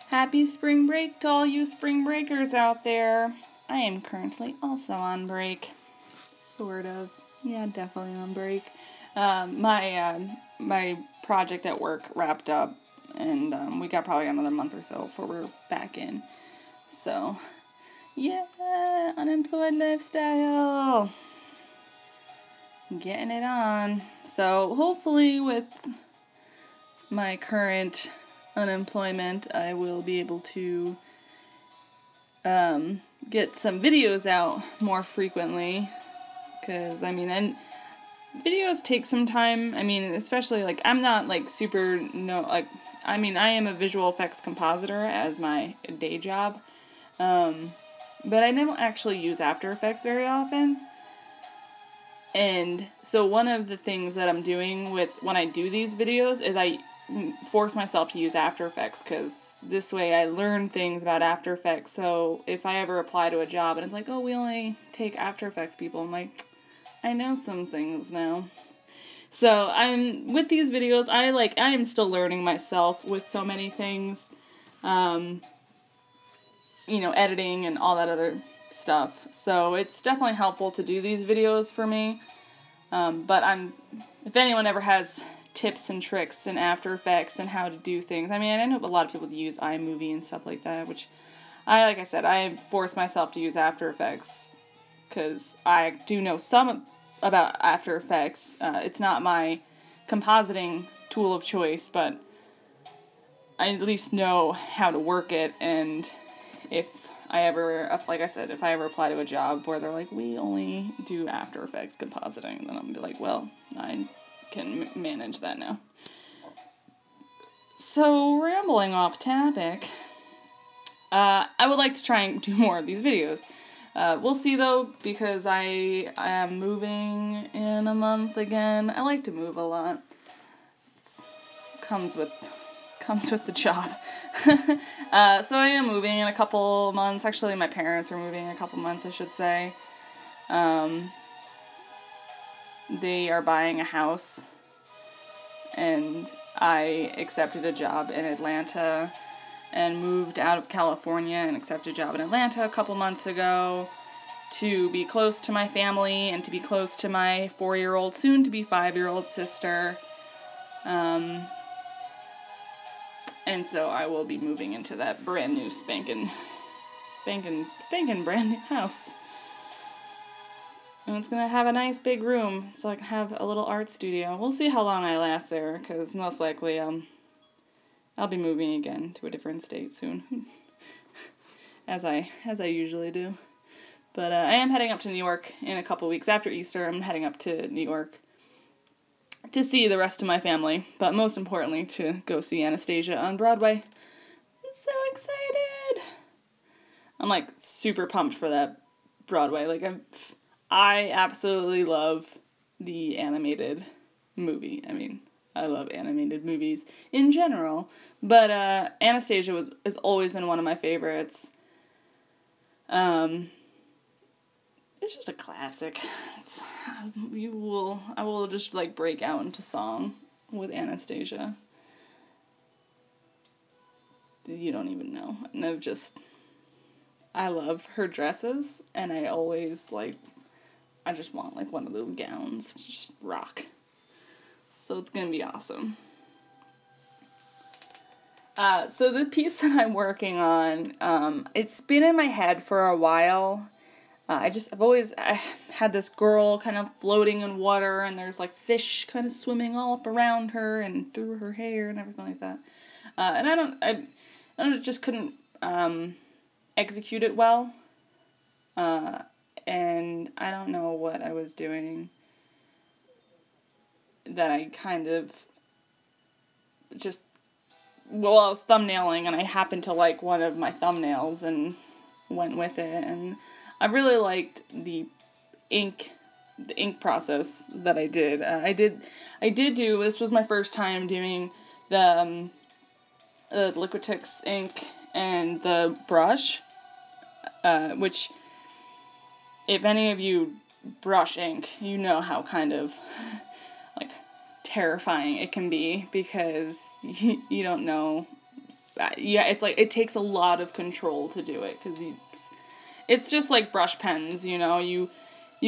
Happy spring break to all you spring breakers out there. I am currently also on break. Sort of. Yeah, definitely on break. My project at work wrapped up, and we got probably another month or so before we're back in. So, yeah, unemployed lifestyle. Getting it on. So, hopefully with my current unemployment, I will be able to get some videos out more frequently, because and videos take some time. Especially I'm not super I am a visual effects compositor as my day job, but I don't actually use After Effects very often. And so one of the things that I'm doing when I do these videos is I force myself to use After Effects, because this way I learn things about After Effects. So if I ever apply to a job and it's like, oh, we only take After Effects people, I'm like, I know some things now. So with these videos, I am still learning myself with so many things, editing and all that other stuff. So it's definitely helpful to do these videos for me. But if anyone ever has tips and tricks in After Effects and how to do things, I know a lot of people use iMovie and stuff like that, which I force myself to use After Effects because I do know some about After Effects. It's not my compositing tool of choice, but I at least know how to work it. And if I ever apply to a job where they're like, we only do After Effects compositing, then I'm gonna be like, well, I can manage that now. So, rambling off topic, I would like to try and do more of these videos. We'll see though, because I am moving in a month again. I like to move a lot. Comes with the job. So I am moving in a couple months. Actually, my parents are moving in a couple months, I should say. They are buying a house, and I accepted a job in Atlanta and moved out of California and accepted a job in Atlanta a couple months ago to be close to my family and to be close to my 4-year-old, soon-to-be 5-year-old sister. And so I will be moving into that brand new spanking brand new house. And it's going to have a nice big room, so I can have a little art studio. We'll see how long I last there, because most likely I'll be moving again to a different state soon, as I usually do. But I am heading up to New York in a couple weeks. After Easter, I'm heading up to New York to see the rest of my family, but most importantly, to go see Anastasia on Broadway. I'm so excited! I'm super pumped for that Broadway. I absolutely love the animated movie. I love animated movies in general, but Anastasia has always been one of my favorites. It's just a classic. I will just break out into song with Anastasia. You don't even know. And I love her dresses, and I always I just want one of those gowns to just rock. So it's gonna be awesome. So the piece that I'm working on, it's been in my head for a while. I had this girl kind of floating in water, and there's fish kind of swimming all up around her and through her hair and everything like that. And I just couldn't execute it well. And I don't know what I was doing that I kind of I was thumbnailing, and I happened to like one of my thumbnails and went with it, and I really liked the ink process that I did. This was my first time doing the Liquitex ink and the brush, which, if any of you brush ink, you know how kind of terrifying it can be, because you don't know yeah, it's like, it takes a lot of control to do it, because it's just like brush pens, you know, you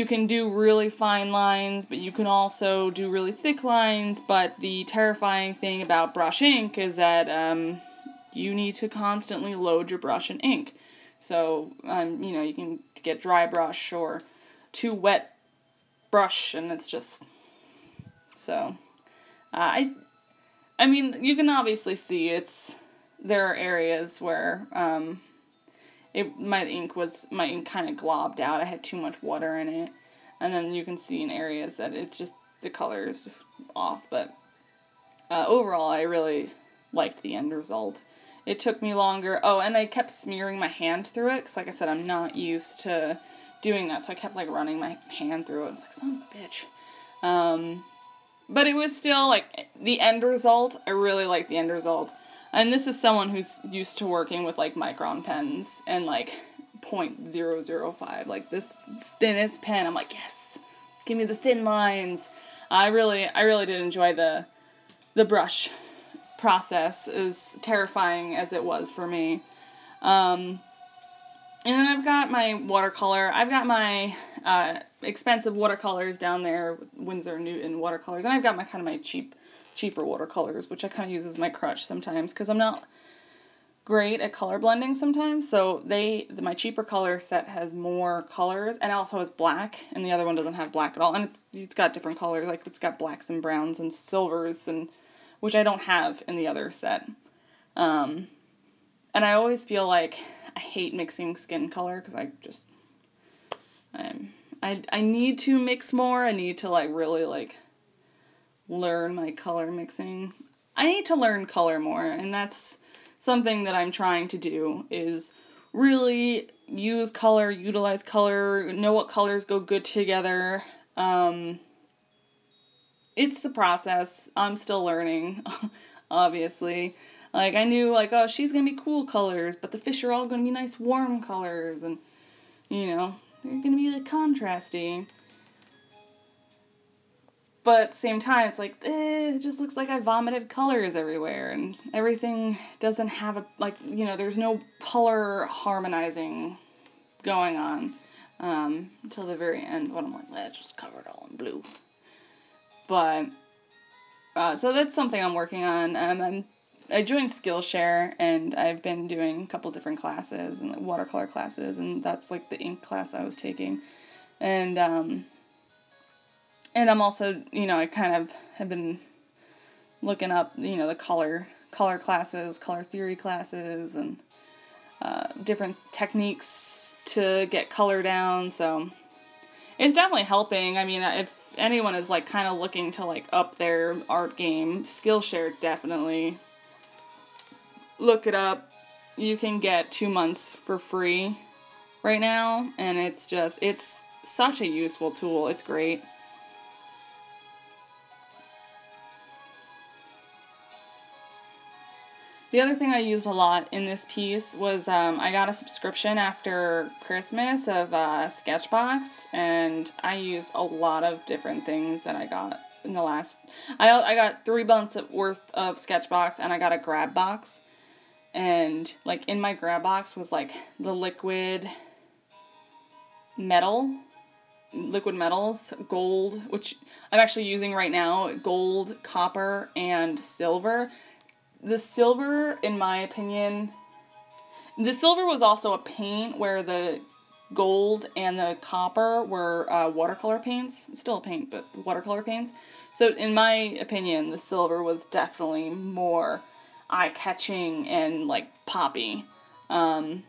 can do really fine lines, but you can also do really thick lines, but the terrifying thing about brush ink is that you need to constantly load your brush in ink. So, you know, you can get dry brush or too wet brush, and it's just, so, I mean, you can obviously see there are areas where, my ink kind of globbed out. I had too much water in it. And then you can see in areas that it's just, the color is just off. But overall, I really liked the end result. It took me longer. Oh, and I kept smearing my hand through it, because like I said, I'm not used to doing that. So I kept like running my hand through it. I was like, son of a bitch. But it was still like the end result. I really liked the end result. And this is someone who's used to working with, like, micron pens and, like, 0.005. Like, this thinnest pen, I'm like, yes! Give me the thin lines! I really did enjoy the brush process, as terrifying as it was for me. And then I've got my watercolor. I've got my expensive watercolors down there, Windsor and Newton watercolors. And I've got my kind of cheaper watercolors, which I kind of use as my crutch sometimes, because I'm not great at color blending sometimes. So my cheaper color set has more colors, and also has black, and the other one doesn't have black at all. And it's got different colors, like it's got blacks and browns and silvers, and which I don't have in the other set. And I always feel like I hate mixing skin color, because I need to mix more. I need to like really like learn my color mixing. I need to learn color more, and that's something that I'm trying to do, is really use color, utilize color, know what colors go good together. It's the process. I'm still learning, obviously. Like, I knew, like, oh, she's gonna be cool colors, but the fish are all gonna be nice warm colors, and, you know, they're gonna be, like, contrasty. But at the same time, it's like, it just looks like I vomited colors everywhere, and everything doesn't have a, like, you know, there's no color harmonizing going on until the very end, when I'm like, let's just cover it all in blue. But, so that's something I'm working on. I joined Skillshare, and I've been doing a couple different classes, and like watercolor classes, and that's like the ink class I was taking. And I'm also, you know, I kind of have been looking up, you know, the color classes, color theory classes, and different techniques to get color down, so it's definitely helping. I mean, if anyone is, like, kind of looking to, like, up their art game, Skillshare, definitely look it up. You can get 2 months for free right now, and it's such a useful tool. It's great. The other thing I used a lot in this piece was I got a subscription after Christmas of Sketchbox, and I used a lot of different things that I got in the last... I got 3 months worth of Sketchbox, and I got a grab box. And, like, in my grab box was, like, the liquid metals, gold, which I'm actually using right now, gold, copper, and silver. The silver, in my opinion, the silver was also a paint, where the gold and the copper were watercolor paints. Still a paint, but watercolor paints. So in my opinion, the silver was definitely more eye-catching and, like, poppy. But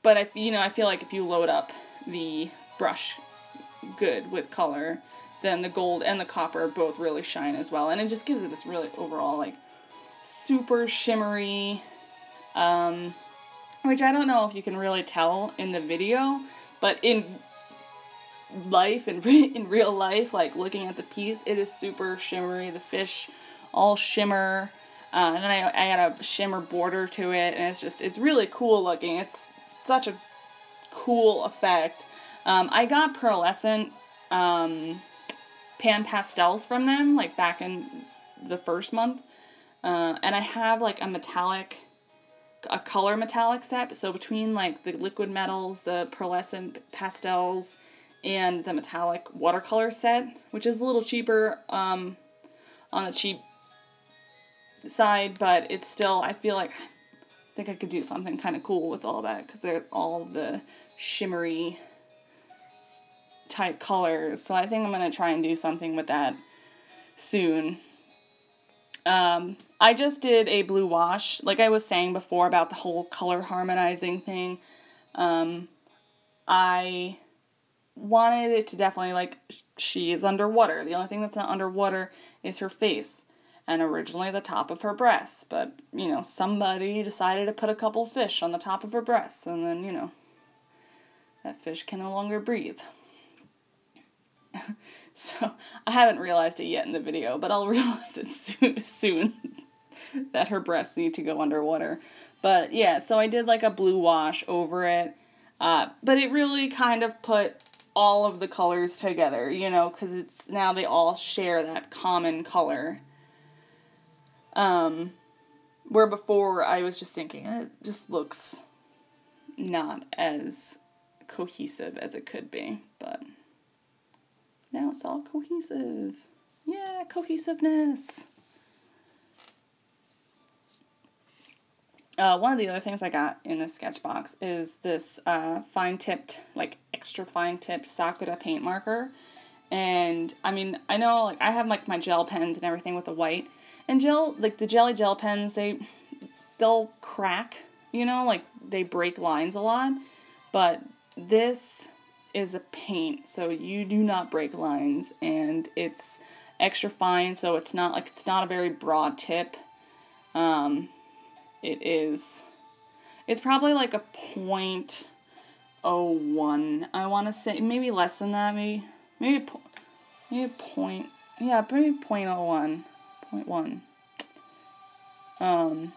I feel like if you load up the brush good with color, then the gold and the copper both really shine as well. And it just gives it this really overall, like, super shimmery, which I don't know if you can really tell in the video, but in life, in real life, like, looking at the piece, it is super shimmery. The fish all shimmer, and then I add a shimmer border to it, and it's really cool looking. It's such a cool effect. I got pearlescent pan pastels from them, like, back in the first month. And I have, like, a metallic a color metallic set. So between like the liquid metals, the pearlescent pastels, and the metallic watercolor set, which is a little cheaper on the cheap side, but it's still, I feel like, I think I could do something kind of cool with all that, because they're all the shimmery type colors. So I think I'm going to try and do something with that soon. I just did a blue wash, like I was saying before about the whole color harmonizing thing. I wanted it to definitely, like, she is underwater. The only thing that's not underwater is her face, and originally the top of her breasts, but, you know, somebody decided to put a couple fish on the top of her breasts, and then, you know, that fish can no longer breathe. So, I haven't realized it yet in the video, but I'll realize it soon that her breasts need to go underwater. But, yeah, so I did, like, a blue wash over it, but it really kind of put all of the colors together, you know, because it's, now they all share that common color. Where before I was just thinking, it just looks not as cohesive as it could be, but now it's all cohesive. Yeah, cohesiveness. One of the other things I got in this sketch box is this fine-tipped, like extra fine-tipped Sakura paint marker. And, I mean, I know, like, I have, like, my gel pens and everything with the white. And like, the jelly gel pens, they'll crack, you know, like, they break lines a lot. But this is a paint, so you do not break lines. And it's extra fine, so it's not, like, it's not a very broad tip. It's probably like a 0.01, I want to say, maybe less than that, maybe a point, yeah, maybe 0.01, 0.1.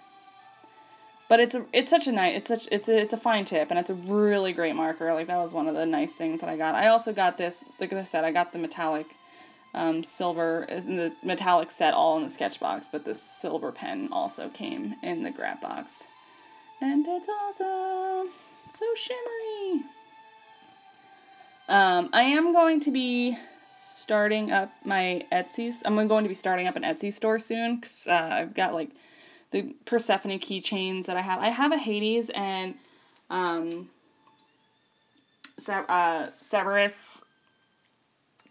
But it's such a nice, it's a fine tip, and it's a really great marker. Like, that was one of the nice things that I got. I also got this, like I said, I got the metallic silver, the metallic set all in the sketch box, but this silver pen also came in the grab box. And it's awesome! So shimmery! I am going to be starting up my Etsy. I'm going to be starting up an Etsy store soon, because I've got, like, the Persephone keychains that I have. I have a Hades and Cerberus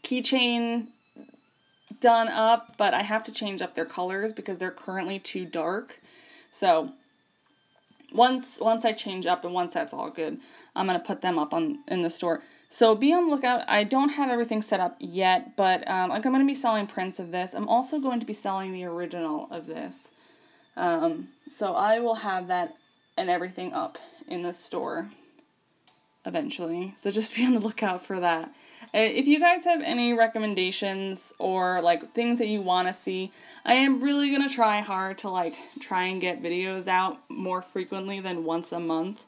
keychain done up, but I have to change up their colors because they're currently too dark. So once I change up and once that's all good, I'm going to put them up in the store. So be on the lookout. I don't have everything set up yet, but I'm going to be selling prints of this. I'm also going to be selling the original of this. So I will have that and everything up in the store eventually. So just be on the lookout for that. If you guys have any recommendations or, like, things that you want to see, I am really going to try hard to, like, try and get videos out more frequently than once a month.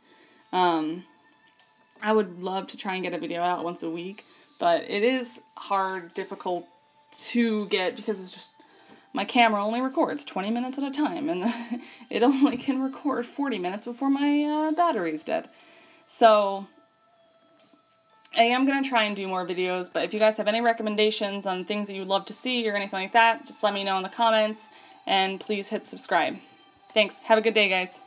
I would love to try and get a video out once a week, but it is hard, difficult to get, because it's just, my camera only records 20 minutes at a time, and it only can record 40 minutes before my battery's dead. So I am going to try and do more videos, but if you guys have any recommendations on things that you'd love to see or anything like that, just let me know in the comments, and please hit subscribe. Thanks. Have a good day, guys.